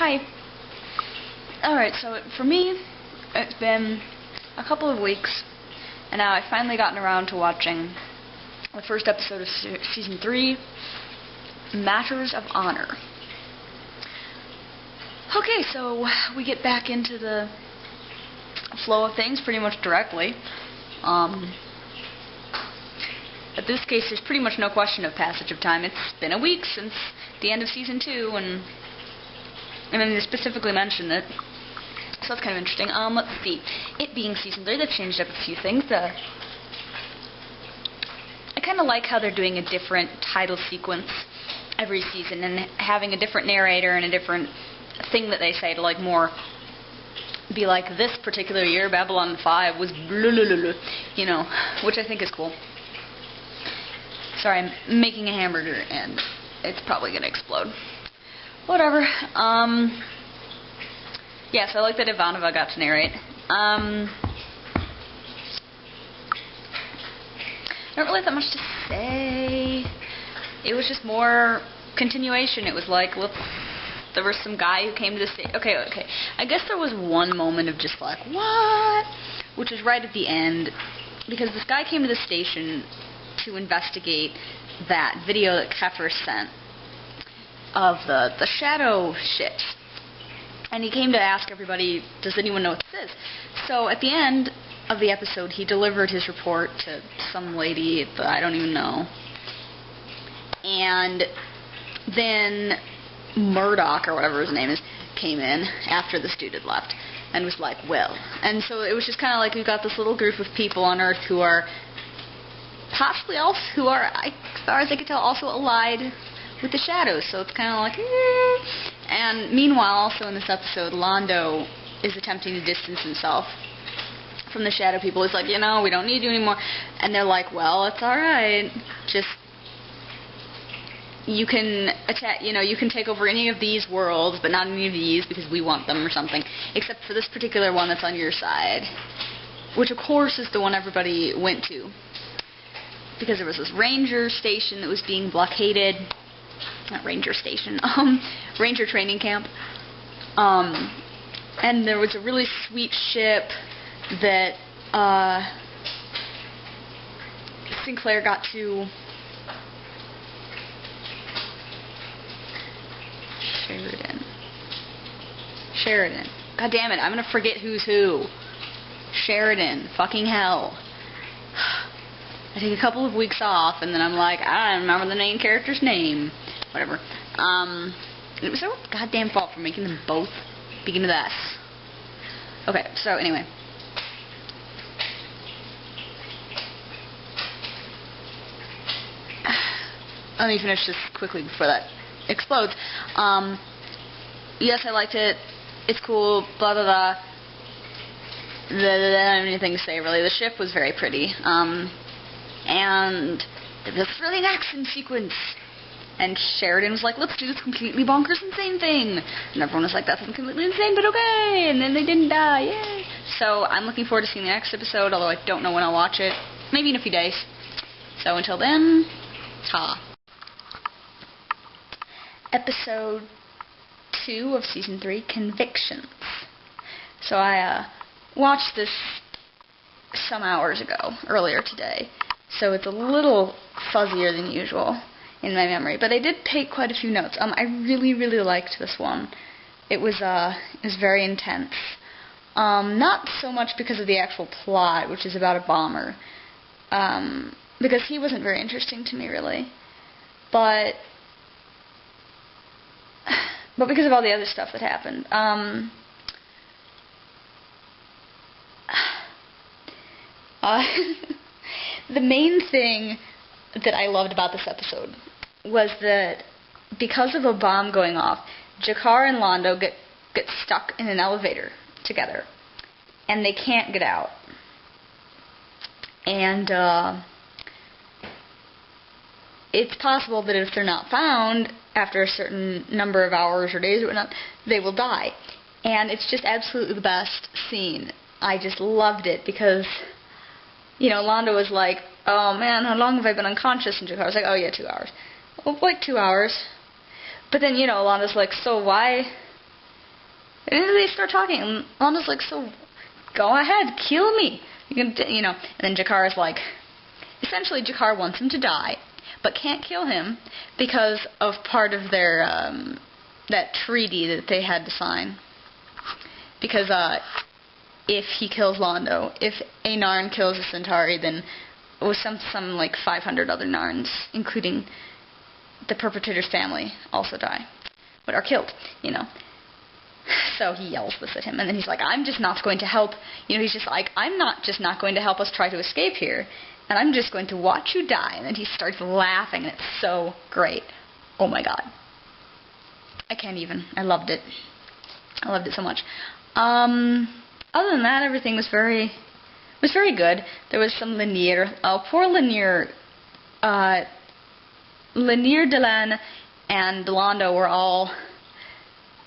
Hi. Alright, so for me, it's been a couple of weeks, and now I've finally gotten around to watching the first episode of Season 3, Matters of Honor. Okay, so we get back into the flow of things pretty much directly. In this case, there's pretty much no question of passage of time. It's been a week since the end of Season 2, and then they specifically mentioned it. So that's kind of interesting. Let's see. It being Season 3, they've changed up a few things. I kind of like how they're doing a different title sequence every season and having a different narrator and a different thing that they say to like more be like, this particular year, Babylon 5 was blah, blah, blah, blah, you know, which I think is cool. Sorry, I'm making a hamburger and it's probably going to explode. Whatever. Yeah, so I like that Ivanova got to narrate. I don't really have that much to say. It was just more continuation. It was like, look, there was some guy who came to the station. Okay. I guess there was one moment of just like, what? Which was right at the end. Because this guy came to the station to investigate that video that Kefir sent of the shadow shit. And he came to ask everybody, does anyone know what this is? So at the end of the episode, he delivered his report to some lady that I don't even know. And then Murdoch, or whatever his name is, came in after this dude had left and was like, well. And so it was just kind of like we've got this little group of people on Earth who are possibly also, who are, as far as I can tell, also allied with the shadows. So it's kind of like, And meanwhile, also in this episode, Londo is attempting to distance himself from the shadow people. He's like, we don't need you anymore. And they're like, well, it's alright. Just, you can attack, you can take over any of these worlds, but not any of these because we want them or something. Except for this particular one that's on your side. Which, of course, is the one everybody went to. Because there was this ranger station that was being blockaded. Not ranger station. Ranger training camp. And there was a really sweet ship that Sinclair got to. Sheridan. God damn it, I'm gonna forget who's who. Sheridan. Fucking hell. I take a couple of weeks off, and then I'm like, I don't remember the main character's name. Whatever. It was their goddamn fault for making them both begin with S. Okay, so anyway. Let me finish this quickly before that explodes. Yes, I liked it. It's cool. Blah, blah, blah. I don't have anything to say, really. The ship was very pretty. And there was really an action sequence. And Sheridan was like, let's do this completely bonkers insane thing. And everyone was like, that's completely insane, but okay. And then they didn't die. Yay. So I'm looking forward to seeing the next episode, although I don't know when I'll watch it. Maybe in a few days. So until then, ta. Episode 2 of Season 3, Convictions. So I watched this some hours ago, earlier today. So it's a little fuzzier than usual in my memory, but I did take quite a few notes. I really, really liked this one. It was very intense. Not so much because of the actual plot, which is about a bomber, because he wasn't very interesting to me, really. But because of all the other stuff that happened. The main thing that I loved about this episode was that because of a bomb going off, G'Kar and Londo get stuck in an elevator together, and they can't get out. And it's possible that if they're not found after a certain number of hours or days or whatnot, they will die. And it's just absolutely the best scene. I just loved it because, Londo was like, oh man, how long have I been unconscious? And G'Kar was like, oh yeah, 2 hours. Well, like 2 hours. But then, Londo's like, so why And then they start talking, and Lando's like, so go ahead, kill me. You can, you know. And then Jakar is like, essentially Jakar wants him to die, but can't kill him because of part of their that treaty that they had to sign. Because if he kills Londo, if a Narn kills a Centauri, then it was some like 500 other Narns, including the perpetrator's family, also die, but are killed, you know. So he yells this at him, and then he's like, I'm just not going to help, you know, he's just like, I'm not just not going to help us try to escape here, and I'm just going to watch you die. And then he starts laughing, and it's so great. Oh my god. I can't even. I loved it. I loved it so much. Other than that, everything was very good. There was some Lennier. Oh, poor Lennier. Lennier, Delenn, and Londo were all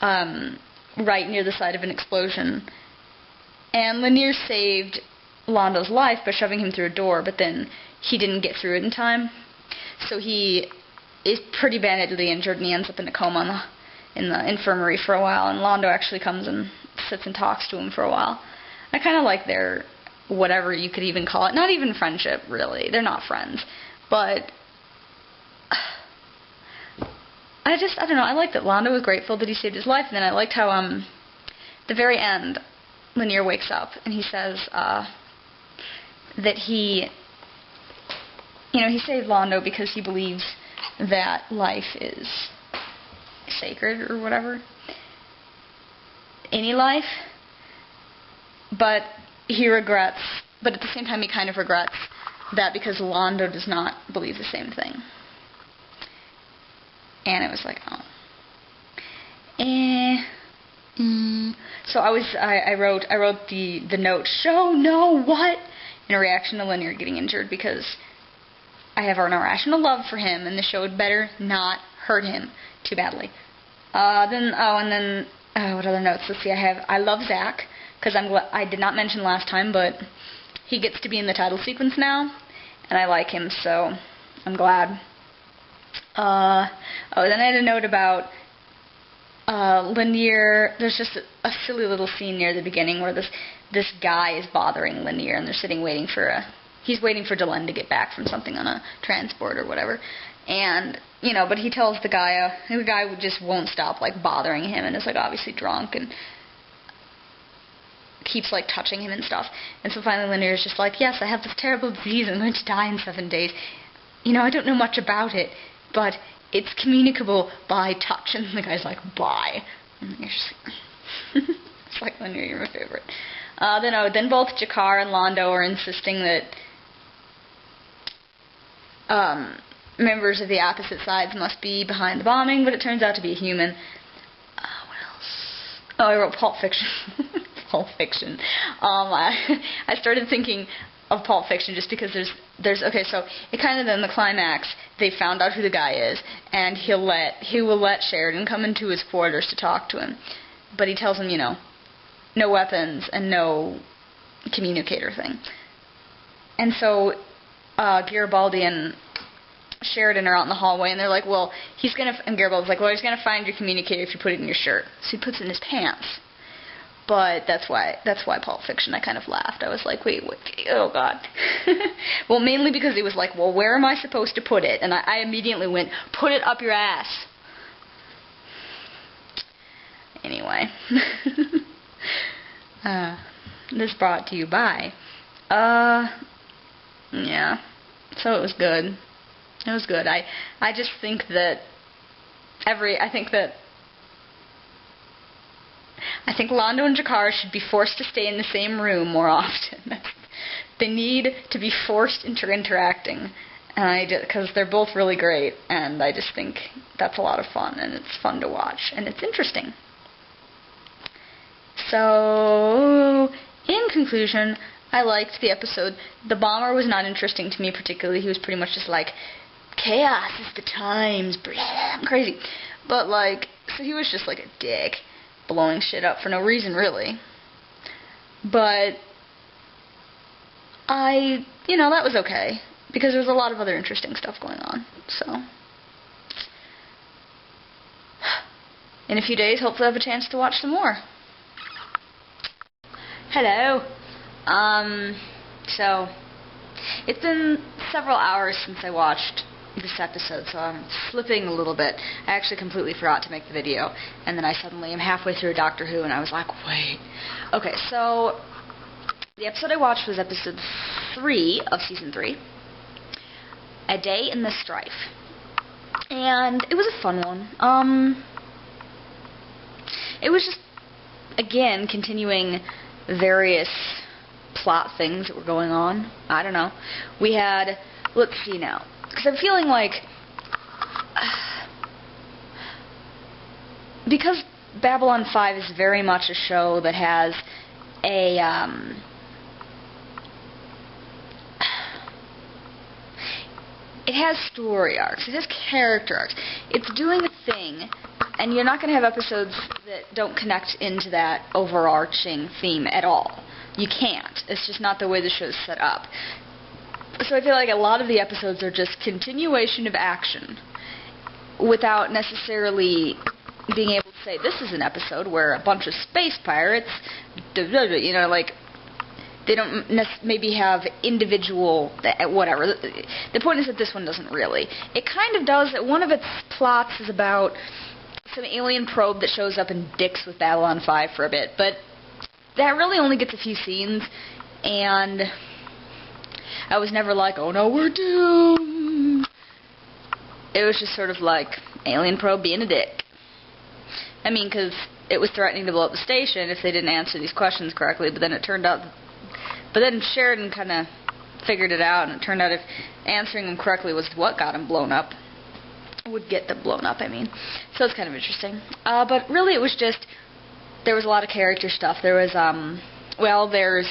right near the site of an explosion. And Lennier saved Londo's life by shoving him through a door, but then he didn't get through it in time. So he is pretty badly injured, and he ends up in a coma in the infirmary for a while, and Londo actually comes and sits and talks to him for a while. I kind of like their, whatever you could even call it, not even friendship, really. They're not friends. But I don't know, I liked that Londo was grateful that he saved his life, and then I liked how, the very end, Lennier wakes up, and he says, that he saved Londo because he believes that life is sacred or whatever. Any life. But he regrets, but at the same time he kind of regrets that because Londo does not believe the same thing. And it was like, oh. So I wrote the note, show no what? In a reaction to Lennier getting injured, because I have an irrational love for him, and the show had better not hurt him too badly. What other notes? Let's see, I love Zack, because I did not mention last time, but he gets to be in the title sequence now, and I like him, so I'm glad. Then I had a note about Lennier. There's just a silly little scene near the beginning where this guy is bothering Lennier, and they're sitting waiting for he's waiting for Delenn to get back from something on a transport or whatever. And, you know, but he tells the guy just won't stop, like, bothering him, and is, like, obviously drunk, and keeps, like, touching him and stuff. And so finally Lennier is just like, yes, I have this terrible disease, I'm going to die in 7 days. You know, I don't know much about it, but it's communicable by touch. And the guy's like, bye. And you're just like, it's like, Lennier, you're my favorite. Then both Jakar and Londo are insisting that members of the opposite sides must be behind the bombing, but it turns out to be a human. What else? Oh, I wrote Pulp Fiction. Pulp Fiction. I started thinking of Pulp Fiction just because there's okay, so it kind of, in the climax, they found out who the guy is, and he will let Sheridan come into his quarters to talk to him, but he tells him, you know, no weapons and no communicator thing. And so Garibaldi and Sheridan are out in the hallway, and they're like, well, and Garibaldi's like, well, he's gonna find your communicator if you put it in your shirt. So he puts it in his pants. But that's why Pulp Fiction, I kind of laughed. I was like, wait, oh god. Well, mainly because it was like, well, where am I supposed to put it? And I immediately went, put it up your ass. Anyway. This brought to you by, yeah. So it was good. It was good. I just think that I think Londo and Jakar should be forced to stay in the same room more often. They need to be forced into interacting, because they're both really great, and I just think that's a lot of fun, and it's fun to watch, and it's interesting. So, in conclusion, I liked the episode. The bomber was not interesting to me particularly. He was pretty much just like, chaos is the times, I'm crazy. But, like, so he was just like a dick, blowing shit up for no reason, really. But that was okay, because there was a lot of other interesting stuff going on, so. In a few days, hopefully I'll have a chance to watch some more. Hello. So, it's been several hours since I watched this episode, so I'm slipping a little bit. I actually completely forgot to make the video, and then I suddenly am halfway through Doctor Who, and I was like, wait. Okay, so, the episode I watched was episode 3 of Season 3, A Day in the Strife. And it was a fun one. It was just, again, continuing various plot things that were going on. I don't know. We had, let's see now, because I'm feeling like, because Babylon 5 is very much a show that has a, it has story arcs, it has character arcs, it's doing a thing, and you're not going to have episodes that don't connect into that overarching theme at all. You can't. It's just not the way the show's set up. So I feel like a lot of the episodes are just continuation of action without necessarily being able to say, this is an episode where a bunch of space pirates, you know, like, they don't maybe have individual, whatever. The point is that this one doesn't really. It kind of does. One of its plots is about some alien probe that shows up and dicks with Babylon 5 for a bit, but that really only gets a few scenes, and I was never like, oh no, we're doomed. It was just sort of like, alien probe being a dick. I mean, because it was threatening to blow up the station if they didn't answer these questions correctly, but then it turned out, but then Sheridan kind of figured it out, and it turned out if answering them correctly was what got them blown up. Would get them blown up, I mean. So it's kind of interesting. But really it was just, there was a lot of character stuff. There was, well, there's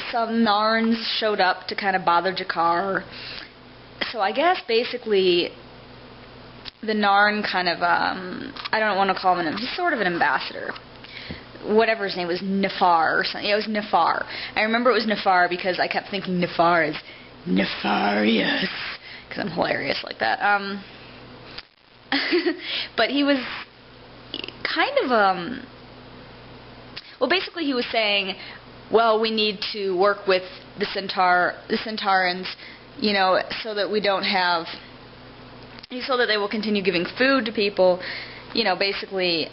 some Narns showed up to kind of bother G'Kar. So I guess basically the Narn kind of, I don't want to call him he's sort of an ambassador. Whatever his name was, Nefar or something. Yeah, it was Nefar. I remember it was Nefar because I kept thinking Nefar is nefarious, because I'm hilarious like that. But he was kind of, well, basically he was saying, well, we need to work with the Centaurans, you know, so that we don't have, so that they will continue giving food to people, you know, basically,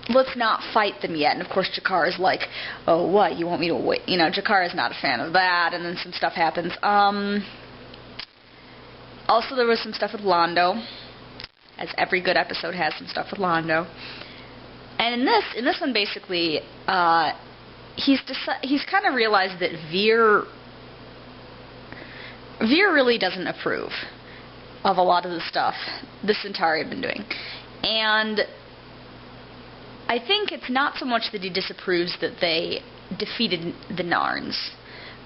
let's not fight them yet. And of course G'Kar is like, oh, what, you want me to wait? You know, G'Kar is not a fan of that, and then some stuff happens. Also, there was some stuff with Londo, as every good episode has some stuff with Londo. And in this one, basically, he's kind of realized that Vir really doesn't approve of a lot of the stuff the Centauri have been doing. And I think it's not so much that he disapproves that they defeated the Narns,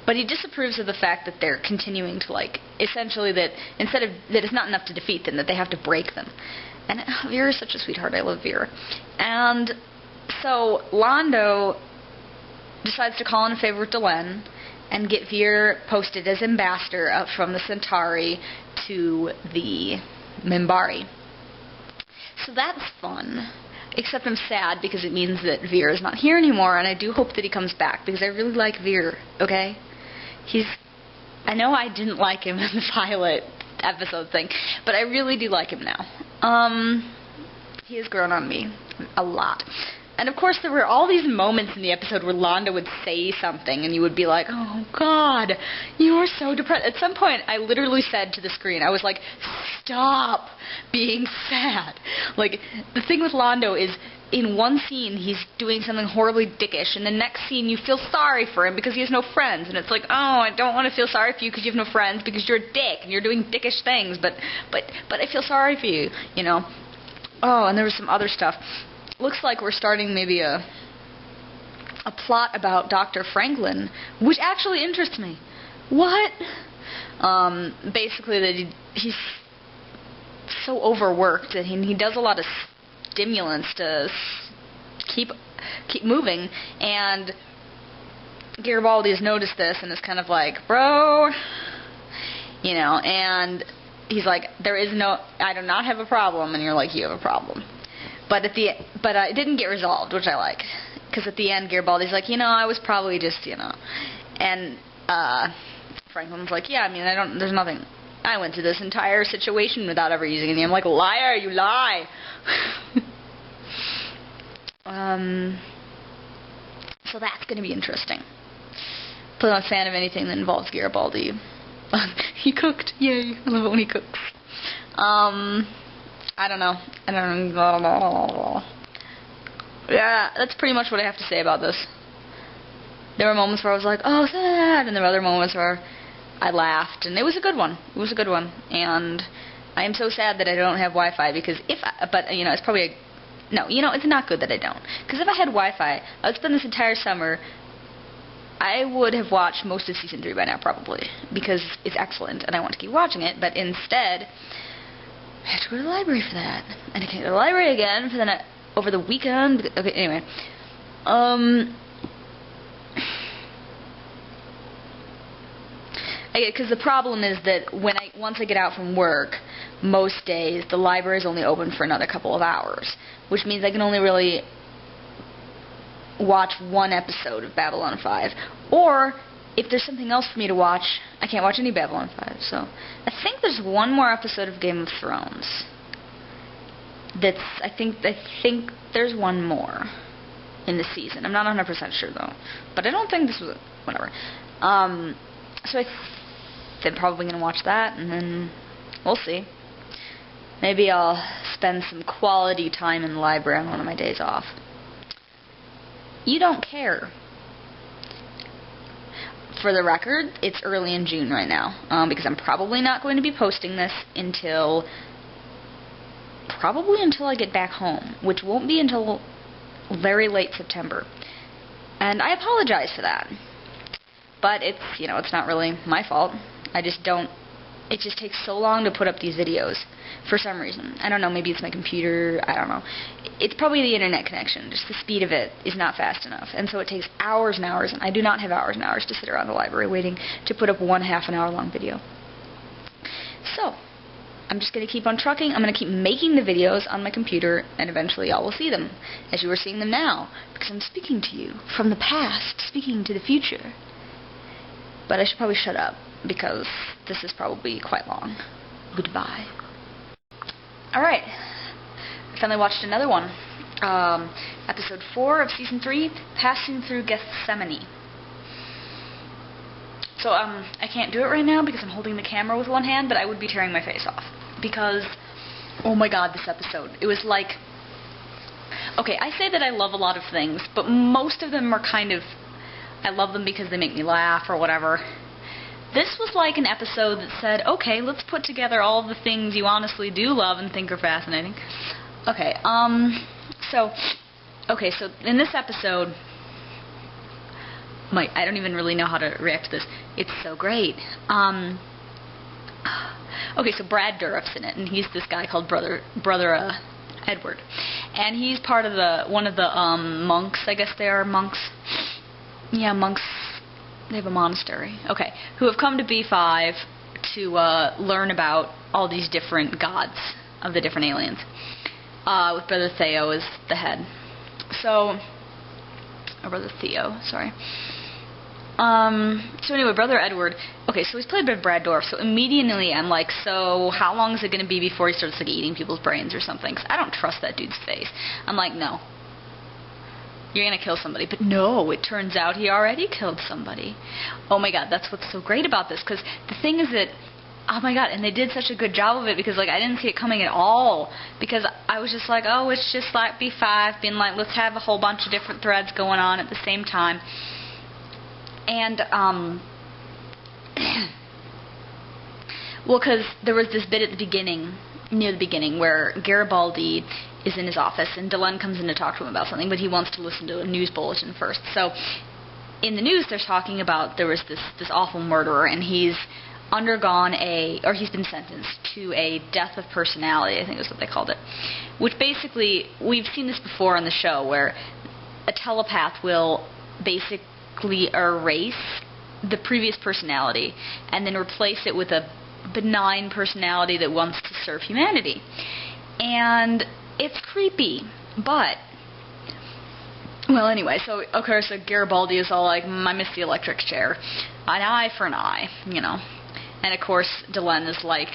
but he disapproves of the fact that they're continuing to, like, essentially that instead of, that it's not enough to defeat them, that they have to break them. And Vera is such a sweetheart. I love Vera. And so Londo decides to call in a favor with Delenn and get Vir posted as ambassador up from the Centauri to the Minbari. So that's fun. Except I'm sad because it means that Vir is not here anymore, and I do hope that he comes back because I really like Vir, okay? I know I didn't like him in the pilot episode thing, but I really do like him now. He has grown on me a lot. And of course there were all these moments in the episode where Londo would say something and you would be like, oh God, you are so depressed. At some point I literally said to the screen, I was like, stop being sad. Like, the thing with Londo is, in one scene he's doing something horribly dickish, and the next scene you feel sorry for him because he has no friends, and it's like, oh, I don't want to feel sorry for you because you have no friends because you're a dick and you're doing dickish things, but I feel sorry for you, you know. Oh, and there was some other stuff. Looks like we're starting maybe a plot about Dr. Franklin, which actually interests me. What? Basically that he's so overworked that he does a lot of stimulants to keep moving, and Garibaldi has noticed this and is kind of like, bro, you know, and he's like, I do not have a problem, and you're like, you have a problem. But it didn't get resolved, which I like, Because at the end, Garibaldi's like, I was probably just, And Franklin's like, yeah, I mean, there's nothing. I went through this entire situation without ever using any. I'm like, liar, you lie. So that's going to be interesting. But I'm not a fan of anything that involves Garibaldi. He cooked. Yay. I love it when he cooks. I don't know. Yeah, that's pretty much what I have to say about this. There were moments where I was like, oh, sad, and there were other moments where I laughed, and it was a good one. And I am so sad that I don't have Wi-Fi, because it's probably it's not good that I don't. Because if I had Wi-Fi, I would spend this entire summer, I would have watched most of Season 3 by now, probably, because it's excellent, and I want to keep watching it, but instead, I have to go to the library for that. And I can't go to the library again over the weekend. Okay, anyway. Because the problem is that once I get out from work, most days the library is only open for another couple of hours, which means I can only really watch one episode of Babylon 5. Or if there's something else for me to watch, I can't watch any Babylon 5. So I think there's one more episode of Game of Thrones. I think there's one more in the season. I'm not 100% sure though, but I don't think this was whatever. So I'm probably gonna watch that, and then we'll see. Maybe I'll spend some quality time in the library on one of my days off. You don't care. For the record, it's early in June right now, because I'm probably not going to be posting this until I get back home, which won't be until very late September. And I apologize for that. But it's not really my fault. It just takes so long to put up these videos for some reason. I don't know, maybe it's my computer, I don't know. It's probably the internet connection, just the speed of it is not fast enough. And so it takes hours and hours, and I do not have hours and hours to sit around the library waiting to put up one half-an-hour long video. So, I'm just going to keep on trucking. I'm going to keep making the videos on my computer, and eventually y'all will see them, as you are seeing them now, because I'm speaking to you from the past, speaking to the future. But I should probably shut up, because this is probably quite long. Goodbye. Alright. I finally watched another one. Episode 4 of Season 3, Passing Through Gethsemane. So, I can't do it right now because I'm holding the camera with one hand, but I would be tearing my face off. Because, oh my god, this episode. It was like... Okay, I say that I love a lot of things, but most of them are kind of... I love them because they make me laugh or whatever. This was like an episode that said, okay, let's put together all of the things you honestly do love and think are fascinating. Okay, so in this episode, I don't even really know how to react to this. It's so great. Okay, so Brad Dourif's in it, and he's this guy called Brother Edward. And he's part of one of the monks, I guess they are monks. Yeah, monks. They have a monastery. Okay, who have come to B5 to learn about all these different gods of the different aliens. With Brother Theo as the head. So, or Brother Theo, sorry. So anyway, Brother Edward, okay, so he's played by Brad Dourif, so immediately I'm like, so how long is it going to be before he starts like eating people's brains or something? Because I don't trust that dude's face. I'm like, no. You're going to kill somebody. But no, it turns out he already killed somebody. Oh my god, that's what's so great about this, because the thing is that, oh my god, and they did such a good job of it, because like I didn't see it coming at all, because I was just like, oh, it's just like B5 being like, let's have a whole bunch of different threads going on at the same time. And, well, because there was this bit at the beginning, near the beginning, where Garibaldi is in his office, and Delenn comes in to talk to him about something, but he wants to listen to a news bulletin first. So, in the news, they're talking about there was this awful murderer, and he's undergone he's been sentenced to a death of personality, I think is what they called it. Which basically, we've seen this before on the show, where a telepath will basically erase the previous personality and then replace it with a benign personality that wants to serve humanity. And it's creepy, but Well, anyway, so of course Garibaldi is all like, I miss the electric chair, an eye for an eye, you know. And of course Delenn is like,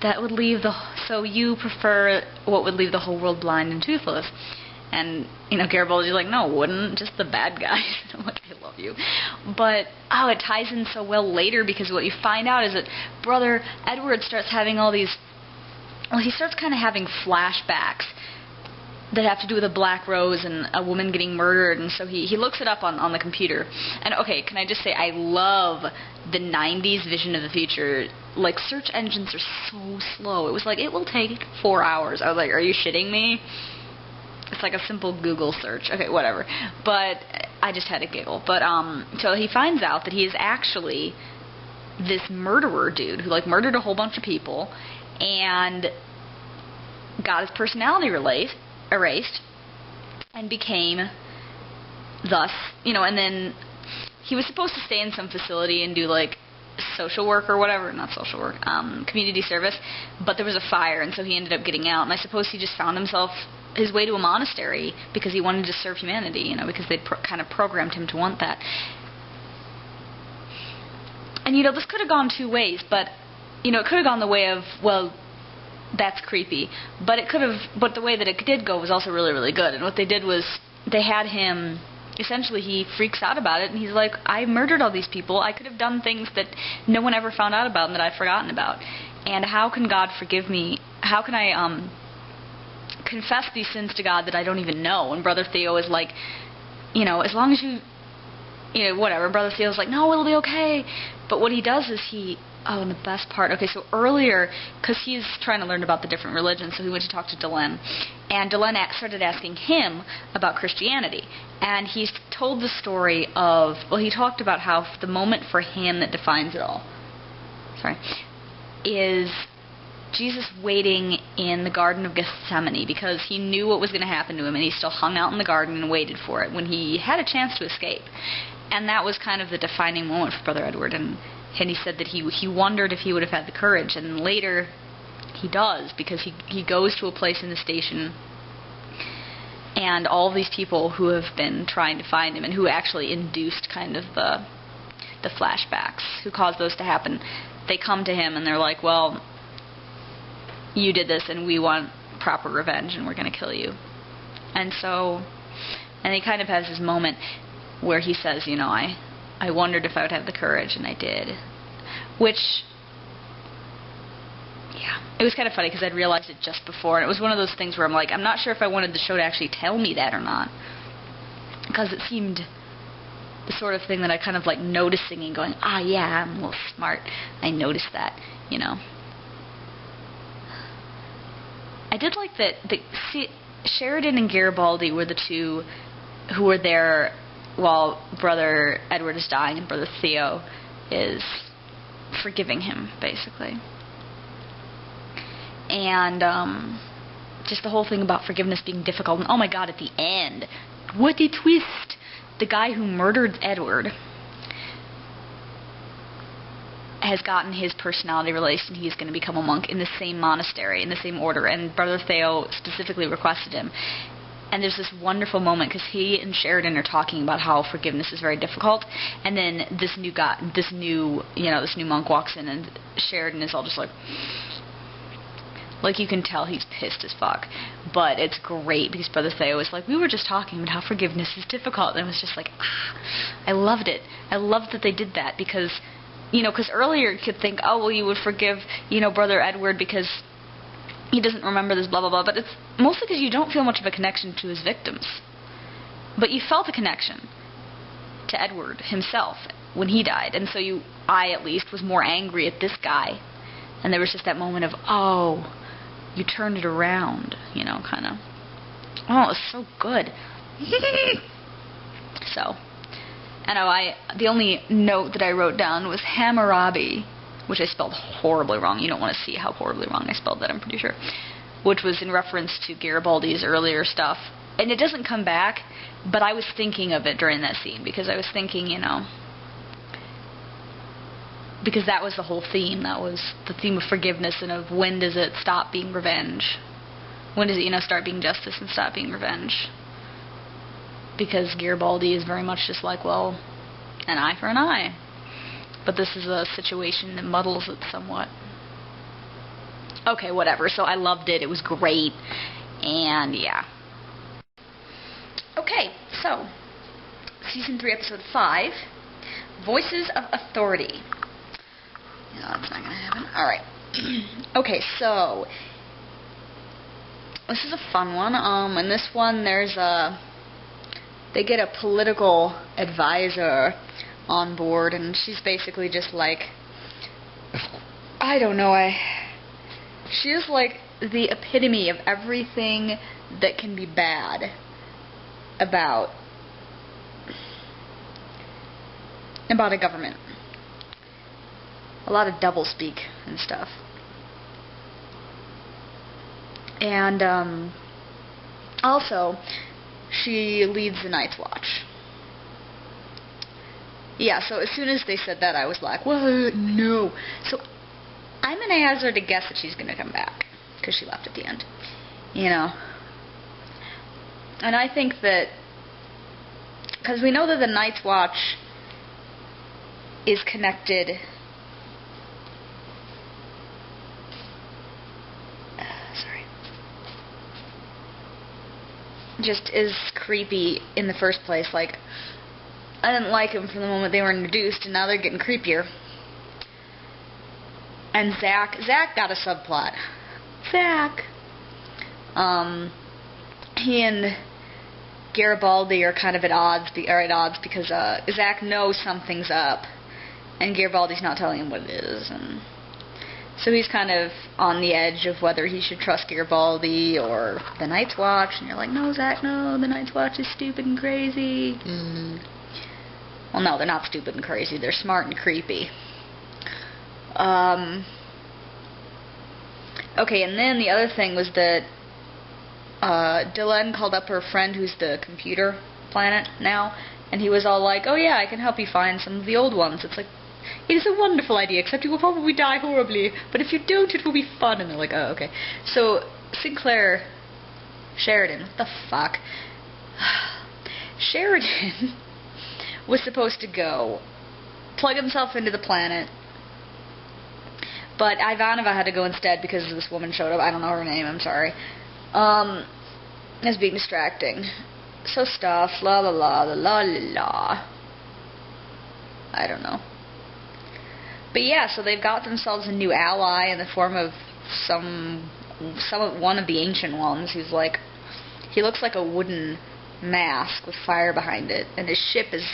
that would leave so you prefer what would leave the whole world blind and toothless. And, you know, Garibaldi's like, no, it wouldn't, just the bad guys. I'm like, I love you. But, it ties in so well later, because what you find out is that Brother Edward starts having all these, he starts kind of having flashbacks that have to do with a black rose and a woman getting murdered, and so he looks it up on the computer. And okay, can I just say, I love the 90s vision of the future. Like, search engines are so slow. It was like, it will take 4 hours. I was like, are you shitting me? It's like a simple Google search. Okay, whatever. But I just had a giggle. But so he finds out that he is actually this murderer dude who like murdered a whole bunch of people and got his personality erased and became thus, you know, and then he was supposed to stay in some facility and do like social work or whatever, not social work, community service, but there was a fire, and so he ended up getting out, and I suppose he just found his way to a monastery because he wanted to serve humanity, you know, because they'd kind of programmed him to want that. And, you know, this could have gone two ways, but, you know, it could have gone the way of, well, that's creepy, but the way that it did go was also really, really good. And what they did was they had him, essentially he freaks out about it, and he's like, I murdered all these people. I could have done things that no one ever found out about and that I've forgotten about. And how can God forgive me? How can I confess these sins to God that I don't even know? And Brother Theo is like, you know, as long as you know, whatever. Brother Theo's like, no, it'll be okay. But what he does is and the best part, okay, so earlier, because he's trying to learn about the different religions, so he went to talk to Delenn, and Delenn started asking him about Christianity, and he's told the story of, he talked about how the moment for him that defines it all, is Jesus waiting in the Garden of Gethsemane, because he knew what was going to happen to him, and he still hung out in the garden and waited for it when he had a chance to escape. And that was kind of the defining moment for Brother Edward, and he said that he wondered if he would have had the courage, and later he does, because he goes to a place in the station, and all these people who have been trying to find him and who actually induced kind of the flashbacks, who caused those to happen, they come to him and they're like, well, you did this and we want proper revenge and we're going to kill you. And he kind of has this moment where he says, you know, I wondered if I would have the courage, and I did. Which, yeah, it was kind of funny because I'd realized it just before, and it was one of those things where I'm like, I'm not sure if I wanted the show to actually tell me that or not, because it seemed the sort of thing that I kind of like noticing and going, yeah, I'm a little smart. I noticed that, you know. I did like that Sheridan and Garibaldi were the two who were there while Brother Edward is dying and Brother Theo is forgiving him, basically. And just the whole thing about forgiveness being difficult. And oh my God, at the end, what a twist! The guy who murdered Edward has gotten his personality released, and he's going to become a monk in the same monastery, in the same order. And Brother Theo specifically requested him. And there's this wonderful moment because he and Sheridan are talking about how forgiveness is very difficult, and then this new monk walks in, and Sheridan is all just like you can tell he's pissed as fuck. But it's great because Brother Theo is like, we were just talking about how forgiveness is difficult, and it was just like, I loved it. I loved that they did that because, you know, because earlier you could think, oh well, you would forgive, you know, Brother Edward because he doesn't remember this, blah, blah, blah. But it's mostly because you don't feel much of a connection to his victims. But you felt a connection to Edward himself when he died. And so I at least, was more angry at this guy. And there was just that moment of, oh, you turned it around, you know, kind of. Oh, it was so good. So, the only note that I wrote down was Hammurabi, which I spelled horribly wrong. You don't want to see how horribly wrong I spelled that, I'm pretty sure. Which was in reference to Garibaldi's earlier stuff. And it doesn't come back, but I was thinking of it during that scene, because I was thinking, you know, because that was the whole theme. That was the theme of forgiveness and of when does it stop being revenge. When does it, you know, start being justice and stop being revenge. because Garibaldi is very much just like, well, an eye for an eye. But this is a situation that muddles it somewhat. Okay, whatever. So I loved it. It was great. And yeah. Okay, so Season 3, Episode 5, Voices of Authority. No, that's not going to happen. Alright. Okay, so this is a fun one. In this one, they get a political advisor on board, and she's basically just like, I don't know, she's like the epitome of everything that can be bad about a government. A lot of doublespeak and stuff. And also, she leads the Night's Watch. Yeah, so as soon as they said that, I was like, what? No. So I'm going to hazard a guess that she's going to come back, because she left at the end. You know. And I think that, because we know that the Night's Watch is connected. Sorry. Just is creepy in the first place. Like, I didn't like them from the moment they were introduced, and now they're getting creepier. And Zach got a subplot. Zach. He and Garibaldi are kind of at odds because Zach knows something's up, and Garibaldi's not telling him what it is, and so he's kind of on the edge of whether he should trust Garibaldi or the Night's Watch, and you're like, no, Zach, no, the Night's Watch is stupid and crazy. Well, no, they're not stupid and crazy. They're smart and creepy. Okay, and then the other thing was that Dylan called up her friend who's the computer planet now, and he was all like, oh yeah, I can help you find some of the old ones. It's like, it is a wonderful idea, except you will probably die horribly, but if you don't, it will be fun. And they're like, oh, okay. So, Sinclair Sheridan, what the fuck? Sheridan was supposed to go plug himself into the planet, but Ivanova had to go instead because this woman showed up. I don't know her name, I'm sorry. As being distracting. So stuff, la la la la la la. I don't know. But yeah, so they've got themselves a new ally in the form of one of the ancient ones who's like, he looks like a wooden mask with fire behind it, and his ship is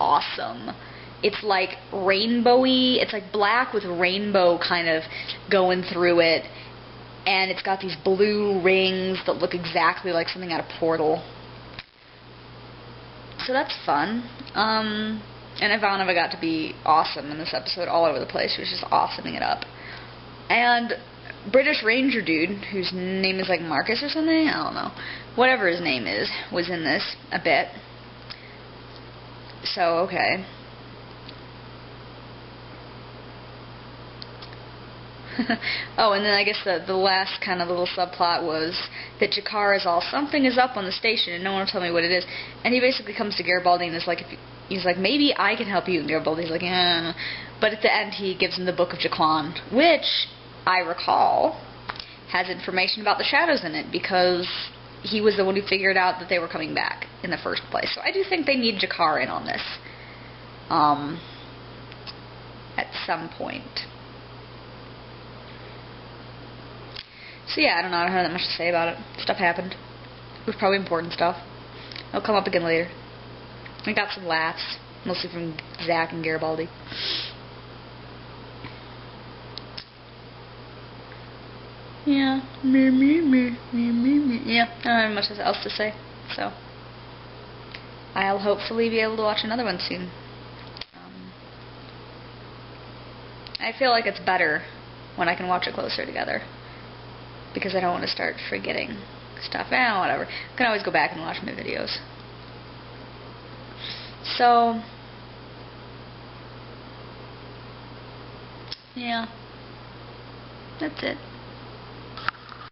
awesome. It's like rainbowy, it's like black with rainbow kind of going through it, and it's got these blue rings that look exactly like something out of Portal. So that's fun. And Ivanova got to be awesome in this episode, all over the place. She was just awesoming it up. And British Ranger dude, whose name is like Marcus or something, I don't know. Whatever his name is, was in this a bit. So, okay. Oh, and then I guess the last kind of little subplot was that G'Kar is all, something is up on the station and no one will tell me what it is. And he basically comes to Garibaldi and is like, he's like, maybe I can help you. And Garibaldi's like, yeah. But at the end he gives him the Book of Jaquan, which, I recall, has information about the Shadows in it because he was the one who figured out that they were coming back in the first place. So I do think they need G'Kar in on this. At some point. So yeah, I don't know that much to say about it. Stuff happened. It was probably important stuff. It'll come up again later. I got some laughs, mostly from Zach and Garibaldi. Yeah. Yeah, I don't have much else to say. So, I'll hopefully be able to watch another one soon. I feel like it's better when I can watch it closer together, because I don't want to start forgetting stuff. Whatever. I can always go back and watch my videos. So, yeah. That's it.